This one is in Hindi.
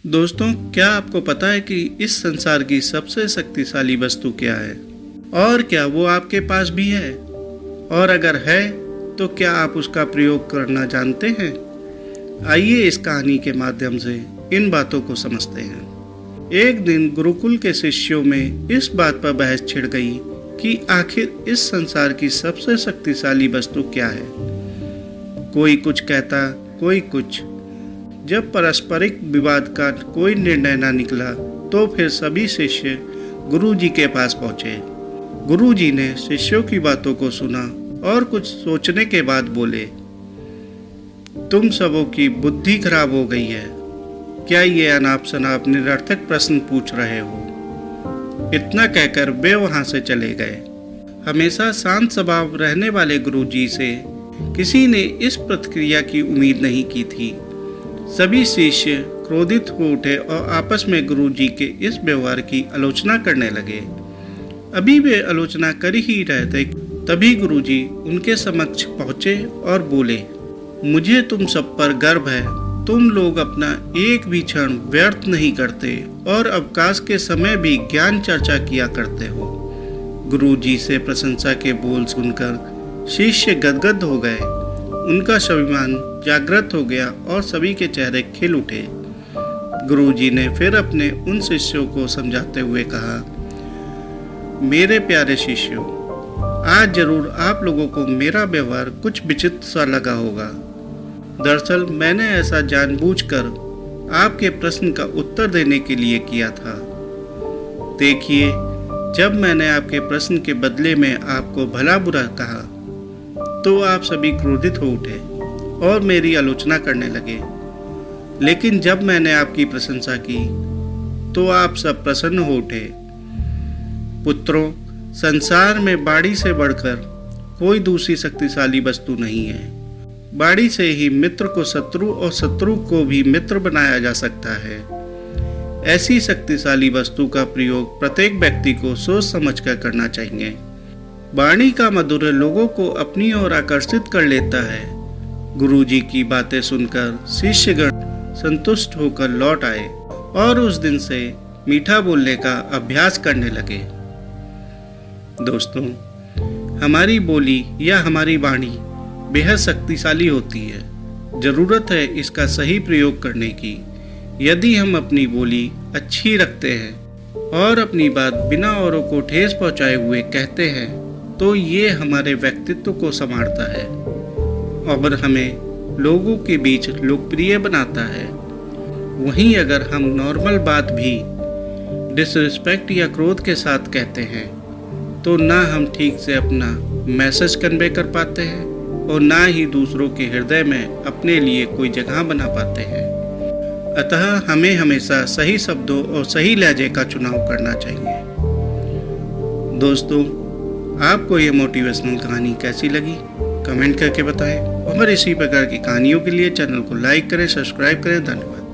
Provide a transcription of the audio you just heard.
दोस्तों, क्या आपको पता है कि इस संसार की सबसे शक्तिशाली वस्तु क्या है? और क्या वो आपके पास भी है? और अगर है तो क्या आप उसका प्रयोग करना जानते हैं? आइए इस कहानी के माध्यम से इन बातों को समझते हैं। एक दिन गुरुकुल के शिष्यों में इस बात पर बहस छिड़ गई कि आखिर इस संसार की सबसे शक्तिशाली वस्तु क्या है। कोई कुछ कहता, कोई कुछ। जब पारस्परिक विवाद का कोई निर्णय न निकला तो फिर सभी शिष्य गुरुजी के पास पहुंचे। गुरुजी ने शिष्यों की बातों को सुना और कुछ सोचने के बाद बोले, तुम सबों की बुद्धि खराब हो गई है। क्या ये अनाप शनाप निरर्थक प्रश्न पूछ रहे हो? इतना कहकर वे वहां से चले गए। हमेशा शांत स्वभाव रहने वाले गुरुजी से किसी ने इस प्रतिक्रिया की उम्मीद नहीं की थी। सभी शिष्य क्रोधित हो उठे और आपस में गुरुजी के इस व्यवहार की आलोचना करने लगे। अभी वे आलोचना कर ही रहे थे, तभी गुरुजी उनके समक्ष पहुंचे और बोले, मुझे तुम सब पर गर्व है। तुम लोग अपना एक भी क्षण व्यर्थ नहीं करते और अवकाश के समय भी ज्ञान चर्चा किया करते हो। गुरुजी से प्रशंसा के बोल सुनकर शिष्य गदगद हो गए। उनका स्वाभिमान जागृत हो गया और सभी के चेहरे खिल उठे। गुरुजी ने फिर अपने उन शिष्यों को समझाते हुए कहा, मेरे प्यारे शिष्यों, आज जरूर आप लोगों को मेरा व्यवहार कुछ विचित्र सा लगा होगा। दरअसल मैंने ऐसा जानबूझकर आपके प्रश्न का उत्तर देने के लिए किया था। देखिए, जब मैंने आपके प्रश्न के बदले में आपको भला बुरा कहा तो आप सभी क्रोधित हो उठे और मेरी आलोचना करने लगे। लेकिन जब मैंने आपकी प्रशंसा की तो आप सब प्रसन्न हो उठे। पुत्रों, संसार में बाड़ी से बढ़कर कोई दूसरी शक्तिशाली वस्तु नहीं है। बाड़ी से ही मित्र को शत्रु और शत्रु को भी मित्र बनाया जा सकता है। ऐसी शक्तिशाली वस्तु का प्रयोग प्रत्येक व्यक्ति को सोच समझकर करना चाहिए। वाणी का माधुर्य लोगों को अपनी ओर आकर्षित कर लेता है। गुरुजी की बातें सुनकर शिष्यगण संतुष्ट होकर लौट आए और उस दिन से मीठा बोलने का अभ्यास करने लगे। दोस्तों, हमारी बोली या हमारी वाणी बेहद शक्तिशाली होती है। जरूरत है इसका सही प्रयोग करने की। यदि हम अपनी बोली अच्छी रखते हैं और अपनी बात बिना औरों को ठेस पहुंचाए हुए कहते हैं तो ये हमारे व्यक्तित्व को संवारता है और हमें लोगों के बीच लोकप्रिय बनाता है। वहीं अगर हम नॉर्मल बात भी डिसरिस्पेक्ट या क्रोध के साथ कहते हैं तो ना हम ठीक से अपना मैसेज कन्वे कर पाते हैं और ना ही दूसरों के हृदय में अपने लिए कोई जगह बना पाते हैं। अतः हमें हमेशा सही शब्दों और सही लहजे का चुनाव करना चाहिए। दोस्तों, आपको ये मोटिवेशनल कहानी कैसी लगी? कमेंट करके बताएं और इसी प्रकार की कहानियों के लिए चैनल को लाइक करें, सब्सक्राइब करें। धन्यवाद।